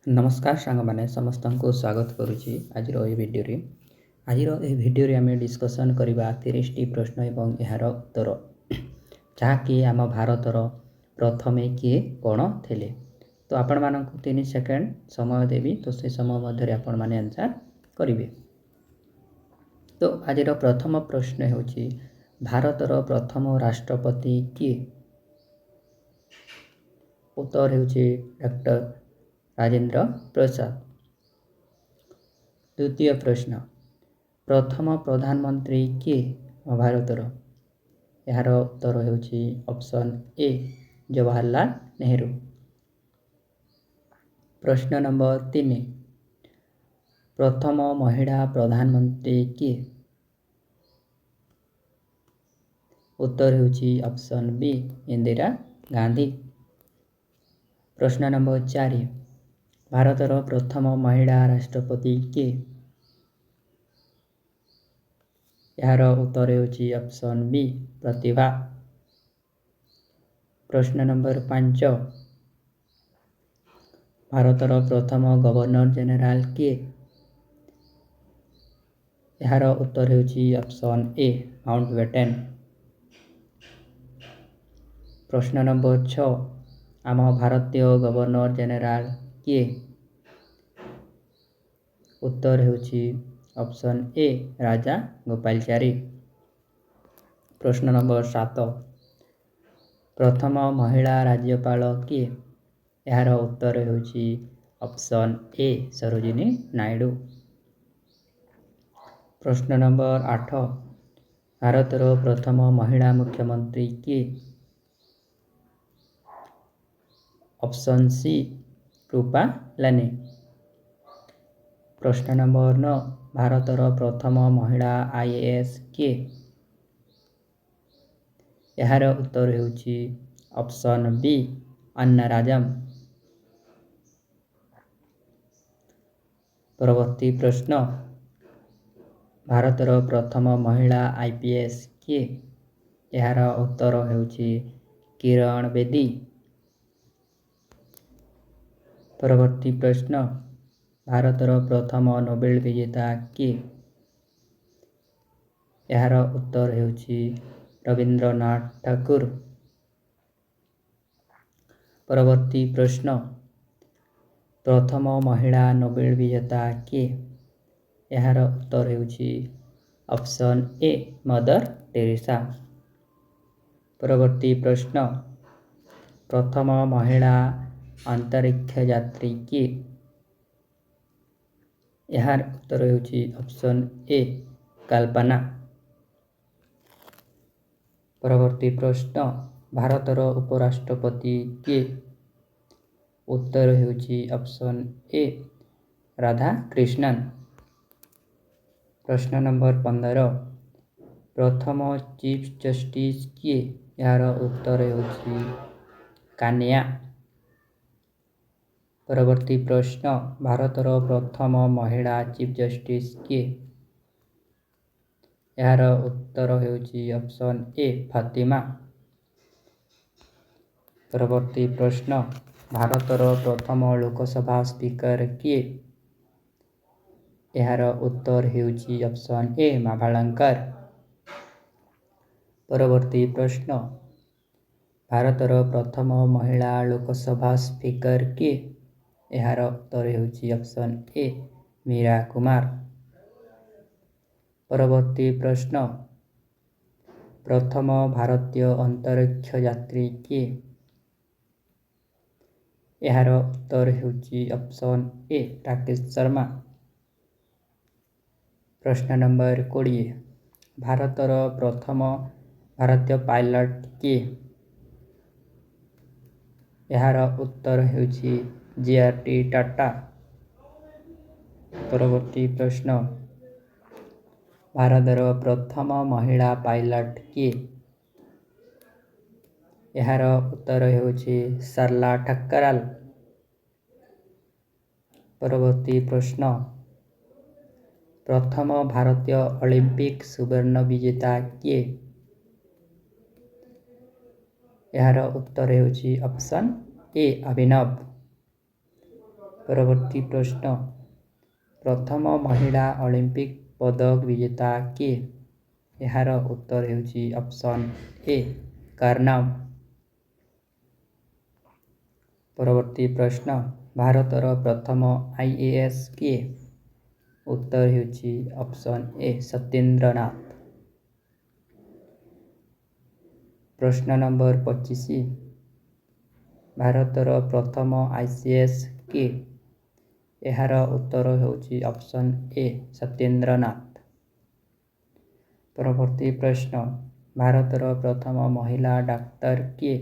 नमस्कार सांग मैंने समस्त को स्वागत करुच्ची आज भिडियो आम डिस्कसन करवा 30टी प्रश्न एवं यार उत्तर जहाँकि आम भारतर प्रथमे किए कौन थे। तो आपण मानक 3 सेकेंड समय देवी तो से समय मध्य आपण मैंने आंसर करेंगे। तो आज प्रथम प्रश्न होची भारतर प्रथम राष्ट्रपति किए। उत्तर होची डॉक्टर राजेंद्र प्रसाद। द्वितीय प्रश्न प्रथम प्रधानमंत्री किए भारतर। यार उत्तर होची ऑप्शन ए जवाहरलाल नेहरू। प्रश्न नंबर 3 प्रथम महिला प्रधानमंत्री किए। उत्तर होची ऑप्शन बी इंदिरा गांधी। प्रश्न नंबर 4 भारतर प्रथम महिला राष्ट्रपति किए। यार उत्तर होची ऑप्शन बी प्रतिभा। प्रश्न नंबर 5 भारतर प्रथम गवर्नर जनरल किए। यार उत्तर होची ऑप्शन ए माउंटबेटन। प्रश्न नंबर 6 आम भारतीय गवर्नर जनरल किए। उत्तर होची ऑप्शन ए राजा गोपालचारी। प्रश्न नंबर 7 प्रथम महिला राज्यपाल किए। यार उत्तर होची ऑप्शन ए सरोजिनी नायडू। प्रश्न नंबर 8 भारतर प्रथम महिला मुख्यमंत्री किए। Option C Kripalani. प्रश्न नंबर 9 भारतर प्रथम महिला आईएएस किए। यार उत्तर होची ऑप्शन बी अन्ना राजम। परवर्ती प्रश्न भारतर प्रथम महिला आईपीएस किए। यार उत्तर होची किरण बेदी। परवर्ती प्रश्न भारतर प्रथम नोबेल विजेता किए। यार उत्तर होची रविंद्रनाथ ठाकुर। परवर्ती प्रश्न प्रथम महिला नोबेल विजेता किए। यार उत्तर होची ऑप्शन ए मदर टेरेसा। परवर्ती प्रश्न प्रथम महिला अंतरिक्ष यात्री किए। यार उत्तर होची ऑप्शन ए कल्पना। परवर्ती प्रश्न भारतर उपराष्ट्रपति किए। उत्तर होची ऑप्शन ए राधा कृष्णन। प्रश्न नंबर 15 प्रथम चीफ जस्टिस किए। यार उत्तर होची कानिया। परवर्ती प्रश्न भारतर प्रथम महिला चीफ जस्टिस किए। यार उत्तर होची ऑप्शन ए फातिमा। परवर्ती प्रश्न भारतर प्रथम लोकसभा स्पीकर किए। यार उत्तर होची ऑप्शन ए माभालंकर। परवर्ती प्रश्न भारतर प्रथम महिला लोकसभा स्पीकर किए। यार उत्तर होची ऑप्शन ए मीरा कुमार। परवर्ती प्रश्न प्रथम भारतीय अंतरिक्ष यात्री किए। यार उत्तर होची ऑप्शन ए राकेश शर्मा। प्रश्न नंबर 20 भारतर प्रथम भारतीय पायलट किए। यार उत्तर होची जेआरटी टाटा। परवर्ती प्रश्न भारतर प्रथम महिला पायलट किए। यार उत्तर होची सरला ठक्कराल। परवर्ती प्रश्न प्रथम भारतीय ओलंपिक सुवर्ण विजेता किए। यार उत्तर होची ऑप्शन ए अभिनव। ପରବର୍ତ୍ତୀ ପ୍ରଶ୍ନ, ପ୍ରଥମ ମହିଳା ଅଲିମ୍ପିକ୍ ପଦକ ବିଜେତା କିଏ? ଏହାର ଉତ୍ତର ହେଉଛି ଅପସନ୍ ଏ କାର୍ନାମ୍। ପରବର୍ତ୍ତୀ ପ୍ରଶ୍ନ, ଭାରତର ପ୍ରଥମ IAS କିଏ? ଉତ୍ତର ହେଉଛି ଅପସନ୍ ଏ ସତ୍ୟେନ୍ଦ୍ରନାଥ। ପ୍ରଶ୍ନ ନମ୍ବର 25, ଭାରତର ପ୍ରଥମ ICS କିଏ? ଏହାର ଉତ୍ତର ହେଉଛି ଅପସନ୍ ଏ ସତ୍ୟେନ୍ଦ୍ରନାଥ। ପରବର୍ତ୍ତୀ ପ୍ରଶ୍ନ, ଭାରତର ପ୍ରଥମ ମହିଳା ଡାକ୍ତର କିଏ?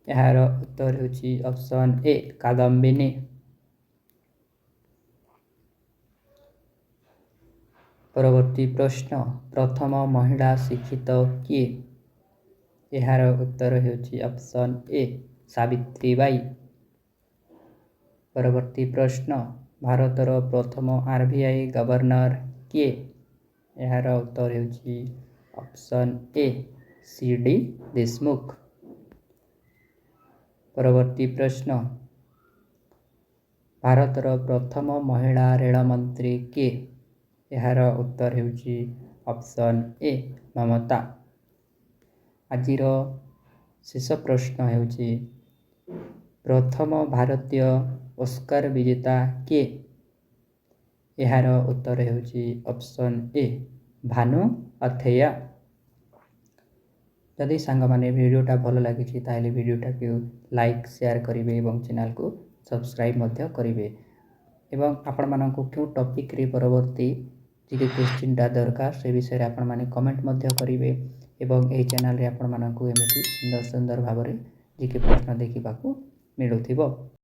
ଏହାର ଉତ୍ତର ହେଉଛି ଅପସନ୍ ଏ କାଦମ୍ବିନୀ। ପରବର୍ତ୍ତୀ ପ୍ରଶ୍ନ, ପ୍ରଥମ ମହିଳା ଶିକ୍ଷିତ କିଏ? ଏହାର ଉତ୍ତର ହେଉଛି ଅପସନ୍ ଏ ସାବିତ୍ରୀବାଈ। ପରବର୍ତ୍ତୀ ପ୍ରଶ୍ନ, ଭାରତର ପ୍ରଥମ RBI ଗଭର୍ଣ୍ଣର କିଏ? ଏହାର ଉତ୍ତର ହେଉଛି ଅପସନ୍ ଏ CD ଦେଶମୁଖ। ପରବର୍ତ୍ତୀ ପ୍ରଶ୍ନ, ଭାରତର ପ୍ରଥମ ମହିଳା ରେଳମନ୍ତ୍ରୀ କିଏ? ଏହାର ଉତ୍ତର ହେଉଛି ଅପସନ୍ ଏ ମମତା। ଆଜିର ଶେଷ ପ୍ରଶ୍ନ ହେଉଛି, ପ୍ରଥମ ଭାରତୀୟ ଓସ୍କାର ବିଜେତା କିଏ? ଏହାର ଉତ୍ତର ହେଉଛି ଅପସନ୍ ଏ ଭାନୁ ଆଥେୟା। ଯଦି ସାଙ୍ଗମାନେ ଭିଡ଼ିଓଟା ଭଲ ଲାଗିଛି ତାହେଲେ ଭିଡ଼ିଓଟାକୁ ଲାଇକ୍ ସେୟାର କରିବେ ଏବଂ ଚ୍ୟାନେଲକୁ ସବସ୍କ୍ରାଇବ୍ ମଧ୍ୟ କରିବେ। ଏବଂ ଆପଣମାନଙ୍କୁ କେଉଁ ଟପିକ୍ରେ ପରବର୍ତ୍ତୀ ଜିକେ କ୍ୱେଶ୍ଚିନ୍ଟା ଦରକାର ସେ ବିଷୟରେ ଆପଣମାନେ କମେଣ୍ଟ ମଧ୍ୟ କରିବେ। ଏବଂ ଏହି ଚ୍ୟାନେଲରେ ଆପଣମାନଙ୍କୁ ଏମିତି ସୁନ୍ଦର ସୁନ୍ଦର ଭାବରେ ଜିକେ ପ୍ରଶ୍ନ ଦେଖିବାକୁ ମିଳୁଥିବ।